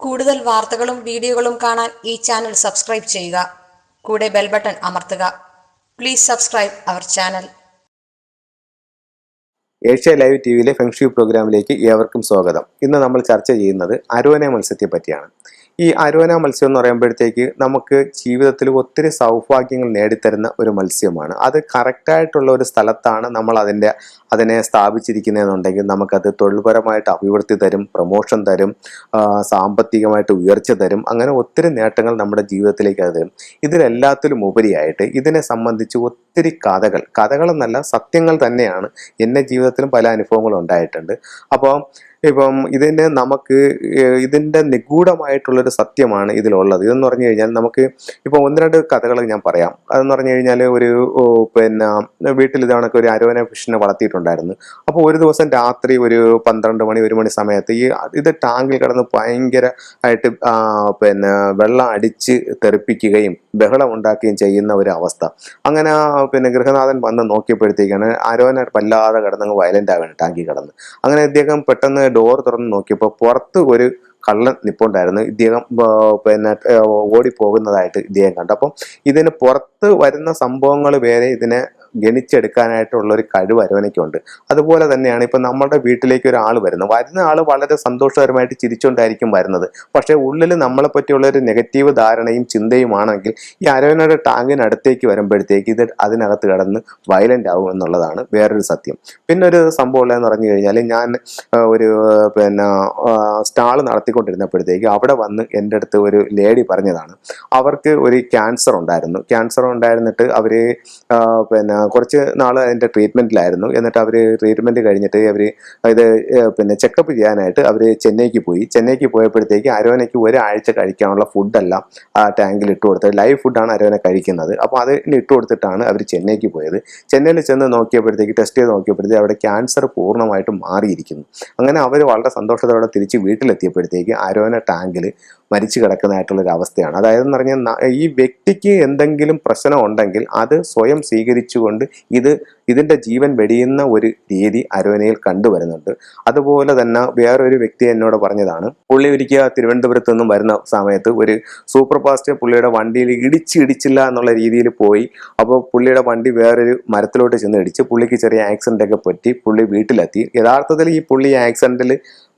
കൂടുതൽ വാർത്തകളും വീഡിയോകളും കാണാൻ ഈ ചാനൽ സബ്സ്ക്രൈബ് ചെയ്യുക. കൂടെ ബെൽ ബട്ടൺ അമർത്തുക. Please subscribe our channel. Asia live ടിവിയിലെ ഫെങ്ഷു പ്രോഗ്രാമിലേക്ക് ഏവർക്കും സ്വാഗതം. ഇന്ന് നമ്മൾ ചർച്ച ചെയ്യുന്നത് അരോന മത്സ്യത്തെ പറ്റിയാണ്. ഈ അരോന മത്സ്യം എന്ന് പറയുമ്പോഴത്തേക്ക് നമുക്ക് ജീവിതത്തിൽ ഒത്തിരി സൗഭാഗ്യങ്ങൾ നേടിത്തരുന്ന ഒരു മത്സ്യമാണ്. അത് കറക്റ്റായിട്ടുള്ള ഒരു സ്ഥലത്താണ് നമ്മൾ അതിനെ സ്ഥാപിച്ചിരിക്കുന്നതെന്നുണ്ടെങ്കിൽ നമുക്കത് തൊഴിൽപരമായിട്ട് അഭിവൃദ്ധി തരും, പ്രൊമോഷൻ തരും, സാമ്പത്തികമായിട്ട് ഉയർച്ച തരും. അങ്ങനെ ഒത്തിരി നേട്ടങ്ങൾ നമ്മുടെ ജീവിതത്തിലേക്ക് അത് തരും. ഇതിലെല്ലാത്തിലും ഉപരിയായിട്ട് ഇതിനെ സംബന്ധിച്ച് ഒത്തിരി കഥകളെന്നല്ല സത്യങ്ങൾ തന്നെയാണ്. എൻ്റെ ജീവിതത്തിലും പല അനുഭവങ്ങളും ഉണ്ടായിട്ടുണ്ട്. അപ്പോൾ ഇതിൻ്റെ നിഗൂഢമായിട്ടുള്ളൊരു സത്യമാണ് ഇതിലുള്ളത്. ഇതെന്ന് പറഞ്ഞു കഴിഞ്ഞാൽ നമുക്ക് ഇപ്പോൾ ഒന്ന് രണ്ട് കഥകൾ ഞാൻ പറയാം. അതെന്ന് പറഞ്ഞു കഴിഞ്ഞാൽ വീട്ടിൽ ഇതണക്ക് ഒരു അരോന ഫിഷിനെ വളർത്തിയിട്ടുണ്ടായിരുന്നു. അപ്പോൾ ഒരു ദിവസം രാത്രി ഒരു 12 മണി 1 മണി സമയത്ത് ഇത് ടാങ്കിൽ കിടന്ന് ഭയങ്കരമായിട്ട് വെള്ളം അടിച്ച് തെറിപ്പിക്കുകയും ബഹളം ഉണ്ടാക്കുകയും ചെയ്യുന്ന ഒരു അവസ്ഥ. അങ്ങനെ ഗൃഹനാഥൻ വന്ന് നോക്കിയപ്പോഴത്തേക്കാണ് അരോന വല്ലാതെ കിടന്നങ്ങ് വയലന്റ് ആവുകയാണ് ടാങ്കിൽ കിടന്ന്. അങ്ങനെ ഇദ്ദേഹം പെട്ടെന്ന് ഡോർ തുറന്ന് നോക്കിയപ്പോൾ പുറത്ത് ഒരു കള്ളൻ നിപ്പുണ്ടായിരുന്നു. ഇദ്ദേഹം ഓടിപ്പോകുന്നതായിട്ട് ഇദ്ദേഹം കണ്ടു. അപ്പം ഇതിന് പുറത്ത് വരുന്ന സംഭവങ്ങൾ വേറെ ഇതിനെ ഗണിച്ചെടുക്കാനായിട്ടുള്ള ഒരു കഴിവ് അരോനയ്ക്കുണ്ട്. അതുപോലെ തന്നെയാണ് ഇപ്പം നമ്മുടെ വീട്ടിലേക്ക് ഒരാൾ വരുന്ന ആൾ വളരെ സന്തോഷകരമായിട്ട് ചിരിച്ചുകൊണ്ടായിരിക്കും വരുന്നത്. പക്ഷേ ഉള്ളിൽ നമ്മളെ പറ്റിയുള്ള ഒരു നെഗറ്റീവ് ധാരണയും ചിന്തയുമാണെങ്കിൽ ഈ അരോനയുടെ ടാങ്കിനടുത്തേക്ക് വരുമ്പോഴത്തേക്ക് ഇത് അതിനകത്ത് കിടന്ന് വയലന്റ് ആവും എന്നുള്ളതാണ് വേറൊരു സത്യം. പിന്നെ ഒരു സംഭവം ഉള്ളതെന്ന് പറഞ്ഞു കഴിഞ്ഞാൽ ഞാൻ ഒരു സ്റ്റാൾ നടത്തിക്കൊണ്ടിരുന്നപ്പോഴത്തേക്ക് അവിടെ വന്ന് എൻ്റെ അടുത്ത് ഒരു ലേഡി പറഞ്ഞതാണ്, അവർക്ക് ഒരു ക്യാൻസർ ഉണ്ടായിരുന്നിട്ട് അവർ കുറച്ച് നാൾ അതിൻ്റെ ട്രീറ്റ്മെൻറ്റിലായിരുന്നു. എന്നിട്ട് അവർ ട്രീറ്റ്മെൻറ്റ് കഴിഞ്ഞിട്ട് ചെക്കപ്പ് ചെയ്യാനായിട്ട് അവർ ചെന്നൈക്ക് പോയപ്പോഴത്തേക്ക് അരോനയ്ക്ക് ഒരാഴ്ച കഴിക്കാനുള്ള ഫുഡെല്ലാം ആ ടാങ്കിൽ ഇട്ട് കൊടുത്തത്. ലൈവ് ഫുഡാണ് അരോന കഴിക്കുന്നത്. അപ്പോൾ അതിന് ഇട്ട് കൊടുത്തിട്ടാണ് അവർ ചെന്നൈക്ക് പോയത്. ചെന്നൈയിൽ ചെന്ന് നോക്കിയപ്പോഴത്തേക്ക് ടെസ്റ്റ് ചെയ്ത് നോക്കിയപ്പോഴത്തേക്ക് അവിടെ ക്യാൻസർ പൂർണ്ണമായിട്ടും മാറിയിരിക്കുന്നു. അങ്ങനെ അവർ വളരെ സന്തോഷത്തോടെ തിരിച്ച് വീട്ടിലെത്തിയപ്പോഴത്തേക്ക് അരോന ടാങ്കിൽ മരിച്ചു കിടക്കുന്നതായിട്ടുള്ളൊരു അവസ്ഥയാണ്. അതായത് എന്ന് പറഞ്ഞാൽ ഈ വ്യക്തിക്ക് എന്തെങ്കിലും പ്രശ്നം ഉണ്ടെങ്കിൽ അത് സ്വയം സ്വീകരിച്ചുകൊണ്ട് ഇതിൻ്റെ ജീവൻ വെടിയുന്ന ഒരു രീതി അരോനയിൽ കണ്ടുവരുന്നുണ്ട്. അതുപോലെ തന്നെ വേറൊരു വ്യക്തി എന്നോട് പറഞ്ഞതാണ്, പുള്ളി ഒരിക്കൽ തിരുവനന്തപുരത്ത് നിന്നും വരുന്ന സമയത്ത് ഒരു സൂപ്പർ ഫാസ്റ്റ് പുള്ളിയുടെ വണ്ടിയിൽ ഇടിച്ചില്ല എന്നുള്ള രീതിയിൽ പോയി. അപ്പോൾ പുള്ളിയുടെ വണ്ടി വേറൊരു മരത്തിലോട്ട് ചെന്ന് ഇടിച്ച് പുള്ളിക്ക് ചെറിയ ആക്സിഡൻ്റ് ഒക്കെ പറ്റി പുള്ളി വീട്ടിലെത്തി. യഥാർത്ഥത്തിൽ ഈ പുള്ളി ആക്സിഡൻറ്റിൽ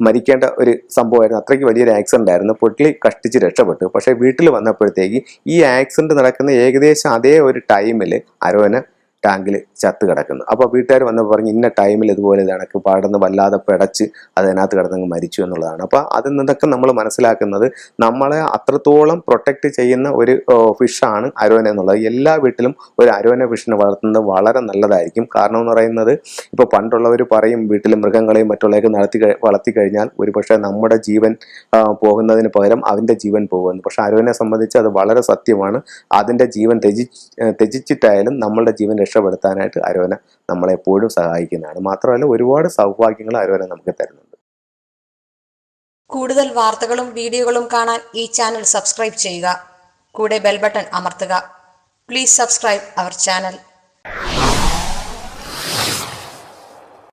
മരിക്കേണ്ട ഒരു സംഭവമായിരുന്നു. അത്രയ്ക്ക് വലിയൊരു ആക്സിഡൻ്റ് ആയിരുന്നു. പുള്ളി കഷ്ടിച്ച് രക്ഷപ്പെട്ടു. പക്ഷേ വീട്ടിൽ വന്നപ്പോഴത്തേക്ക് ഈ ആക്സിഡൻറ്റ് നടക്കുന്ന ഏകദേശം അതേ ഒരു ടൈമിൽ അരോന ടാങ്കിൽ ചത്ത് കിടക്കുന്നു. അപ്പോൾ വീട്ടുകാർ വന്നപ്പോൾ പറഞ്ഞു ഇന്ന ടൈമിൽ ഇതുപോലെ കണക്ക് പാടുന്ന വല്ലാതെ പിടച്ച് അതിനകത്ത് കിടന്നങ്ങ് മരിച്ചു എന്നുള്ളതാണ്. അപ്പോൾ അതിൽ നിന്നൊക്കെ നമ്മൾ മനസ്സിലാക്കുന്നത് നമ്മളെ അത്രത്തോളം പ്രൊട്ടക്റ്റ് ചെയ്യുന്ന ഒരു ഫിഷാണ് അരോന എന്നുള്ളത്. എല്ലാ വീട്ടിലും ഒരു അരോന ഫിഷിനെ വളർത്തുന്നത് വളരെ നല്ലതായിരിക്കും. കാരണം എന്ന് പറയുന്നത് ഇപ്പോൾ പണ്ടുള്ളവർ പറയും വീട്ടിൽ മൃഗങ്ങളെയും മറ്റുള്ളവർക്ക് വളർത്തി കഴിഞ്ഞാൽ ഒരുപക്ഷെ നമ്മുടെ ജീവൻ പോകുന്നതിന് പകരം അതിൻ്റെ ജീവൻ പോകുമെന്ന്. പക്ഷെ അരോനെ സംബന്ധിച്ച് അത് വളരെ സത്യമാണ്. അതിൻ്റെ ജീവൻ ത്യജിച്ചിട്ടായാലും നമ്മളുടെ ജീവൻ രക്ഷപ്പെടുത്താനായിട്ട് അരോന നമ്മളെപ്പോഴും സഹായിക്കുന്നതാണ്. മാത്രമല്ല ഒരുപാട് സൗഭാഗ്യങ്ങൾ അരോന നമുക്ക് തരുന്നുണ്ട്. കൂടുതൽ വാർത്തകളും വീഡിയോകളും കാണാൻ ഈ ചാനൽ സബ്സ്ക്രൈബ് ചെയ്യുക. കൂടെ ബെൽ ബട്ടൺ അമർത്തുക. Please subscribe our channel.